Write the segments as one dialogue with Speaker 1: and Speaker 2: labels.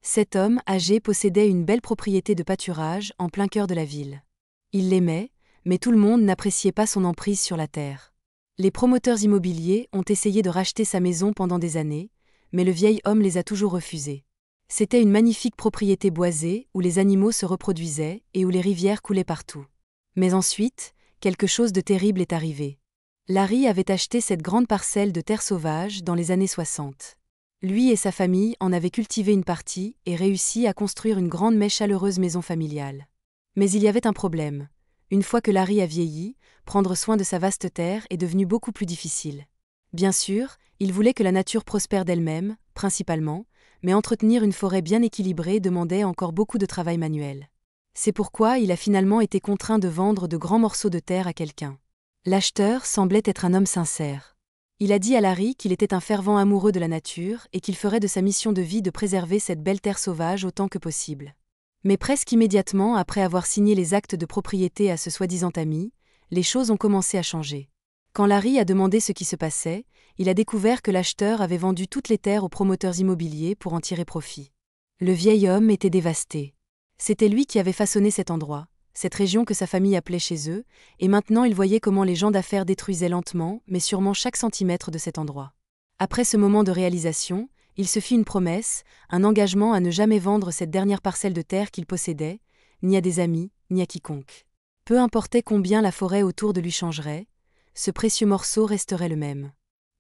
Speaker 1: Cet homme âgé possédait une belle propriété de pâturage en plein cœur de la ville. Il l'aimait, mais tout le monde n'appréciait pas son emprise sur la terre. Les promoteurs immobiliers ont essayé de racheter sa maison pendant des années, mais le vieil homme les a toujours refusés. C'était une magnifique propriété boisée où les animaux se reproduisaient et où les rivières coulaient partout. Mais ensuite, quelque chose de terrible est arrivé. Larry avait acheté cette grande parcelle de terre sauvage dans les années 60. Lui et sa famille en avaient cultivé une partie et réussi à construire une grande mais chaleureuse maison familiale. Mais il y avait un problème. Une fois que Larry a vieilli, prendre soin de sa vaste terre est devenu beaucoup plus difficile. Bien sûr, il voulait que la nature prospère d'elle-même, principalement, mais entretenir une forêt bien équilibrée demandait encore beaucoup de travail manuel. C'est pourquoi il a finalement été contraint de vendre de grands morceaux de terre à quelqu'un. L'acheteur semblait être un homme sincère. Il a dit à Larry qu'il était un fervent amoureux de la nature et qu'il ferait de sa mission de vie de préserver cette belle terre sauvage autant que possible. Mais presque immédiatement après avoir signé les actes de propriété à ce soi-disant ami, les choses ont commencé à changer. Quand Larry a demandé ce qui se passait, il a découvert que l'acheteur avait vendu toutes les terres aux promoteurs immobiliers pour en tirer profit. Le vieil homme était dévasté. C'était lui qui avait façonné cet endroit, cette région que sa famille appelait chez eux, et maintenant il voyait comment les gens d'affaires détruisaient lentement, mais sûrement chaque centimètre de cet endroit. Après ce moment de réalisation, il se fit une promesse, un engagement à ne jamais vendre cette dernière parcelle de terre qu'il possédait, ni à des amis, ni à quiconque. Peu importait combien la forêt autour de lui changerait, ce précieux morceau resterait le même.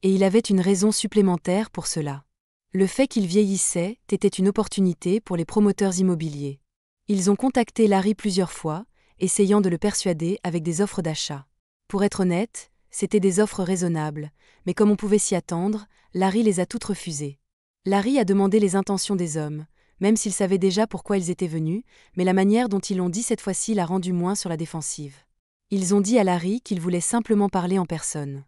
Speaker 1: Et il avait une raison supplémentaire pour cela. Le fait qu'il vieillissait était une opportunité pour les promoteurs immobiliers. Ils ont contacté Larry plusieurs fois, essayant de le persuader avec des offres d'achat. Pour être honnête, c'étaient des offres raisonnables, mais comme on pouvait s'y attendre, Larry les a toutes refusées. Larry a demandé les intentions des hommes, même s'il savait déjà pourquoi ils étaient venus, mais la manière dont ils l'ont dit cette fois-ci l'a rendu moins sur la défensive. Ils ont dit à Larry qu'ils voulaient simplement parler en personne.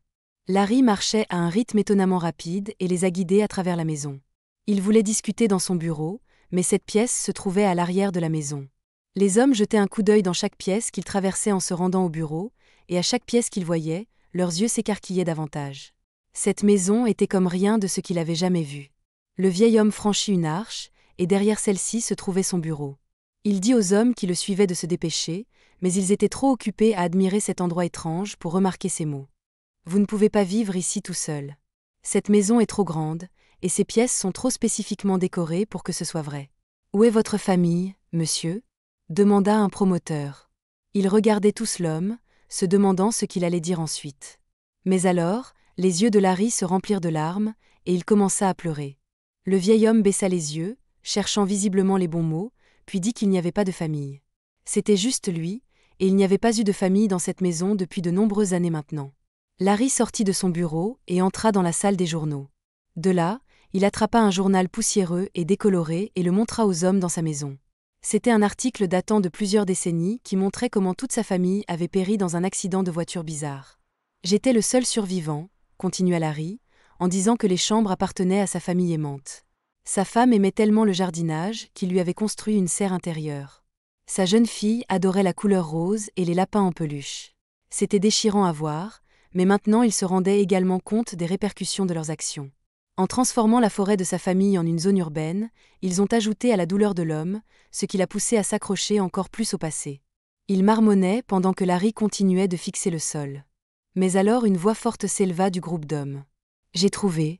Speaker 1: Larry marchait à un rythme étonnamment rapide et les a guidés à travers la maison. Il voulait discuter dans son bureau, mais cette pièce se trouvait à l'arrière de la maison. Les hommes jetaient un coup d'œil dans chaque pièce qu'ils traversaient en se rendant au bureau, et à chaque pièce qu'ils voyaient, leurs yeux s'écarquillaient davantage. Cette maison était comme rien de ce qu'il avait jamais vu. Le vieil homme franchit une arche, et derrière celle-ci se trouvait son bureau. Il dit aux hommes qui le suivaient de se dépêcher, mais ils étaient trop occupés à admirer cet endroit étrange pour remarquer ces mots. Vous ne pouvez pas vivre ici tout seul. Cette maison est trop grande, et ces pièces sont trop spécifiquement décorées pour que ce soit vrai. Où est votre famille, monsieur ? Demanda un promoteur. Ils regardaient tous l'homme, se demandant ce qu'il allait dire ensuite. Mais alors, les yeux de Larry se remplirent de larmes, et il commença à pleurer. Le vieil homme baissa les yeux, cherchant visiblement les bons mots, puis dit qu'il n'y avait pas de famille. C'était juste lui, et il n'y avait pas eu de famille dans cette maison depuis de nombreuses années maintenant. Larry sortit de son bureau et entra dans la salle des journaux. De là, il attrapa un journal poussiéreux et décoloré et le montra aux hommes dans sa maison. C'était un article datant de plusieurs décennies qui montrait comment toute sa famille avait péri dans un accident de voiture bizarre. J'étais le seul survivant, continua Larry, en disant que les chambres appartenaient à sa famille aimante. Sa femme aimait tellement le jardinage qu'il lui avait construit une serre intérieure. Sa jeune fille adorait la couleur rose et les lapins en peluche. C'était déchirant à voir, mais maintenant il se rendait également compte des répercussions de leurs actions. En transformant la forêt de sa famille en une zone urbaine, ils ont ajouté à la douleur de l'homme, ce qui l'a poussé à s'accrocher encore plus au passé. Il marmonnait pendant que Larry continuait de fixer le sol. Mais alors une voix forte s'éleva du groupe d'hommes. « J'ai trouvé, »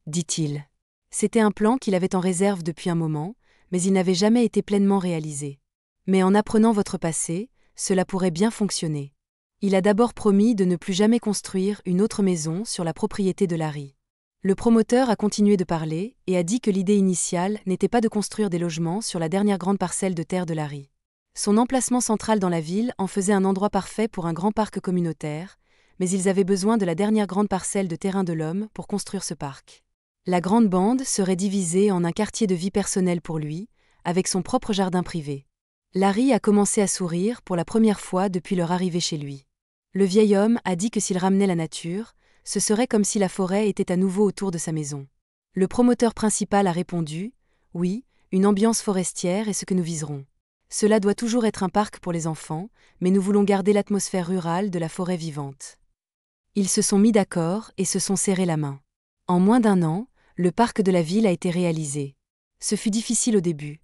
Speaker 1: dit-il. C'était un plan qu'il avait en réserve depuis un moment, mais il n'avait jamais été pleinement réalisé. Mais en apprenant votre passé, cela pourrait bien fonctionner. Il a d'abord promis de ne plus jamais construire une autre maison sur la propriété de Larry. Le promoteur a continué de parler et a dit que l'idée initiale n'était pas de construire des logements sur la dernière grande parcelle de terre de Larry. Son emplacement central dans la ville en faisait un endroit parfait pour un grand parc communautaire, mais ils avaient besoin de la dernière grande parcelle de terrain de l'homme pour construire ce parc. La grande bande serait divisée en un quartier de vie personnelle pour lui, avec son propre jardin privé. Larry a commencé à sourire pour la première fois depuis leur arrivée chez lui. Le vieil homme a dit que s'il ramenait la nature, ce serait comme si la forêt était à nouveau autour de sa maison. Le promoteur principal a répondu « Oui, une ambiance forestière est ce que nous viserons. Cela doit toujours être un parc pour les enfants, mais nous voulons garder l'atmosphère rurale de la forêt vivante. » Ils se sont mis d'accord et se sont serrés la main. En moins d'1 an, le parc de la ville a été réalisé. Ce fut difficile au début.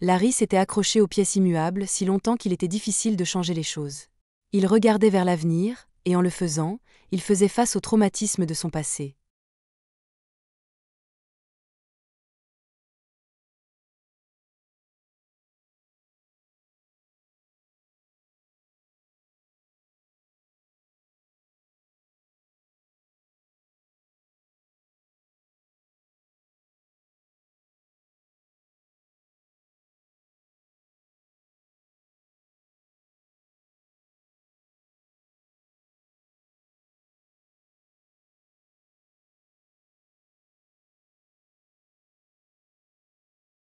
Speaker 1: Larry s'était accroché aux pièces immuables si longtemps qu'il était difficile de changer les choses. Il regardait vers l'avenir, et en le faisant, il faisait face au traumatisme de son passé.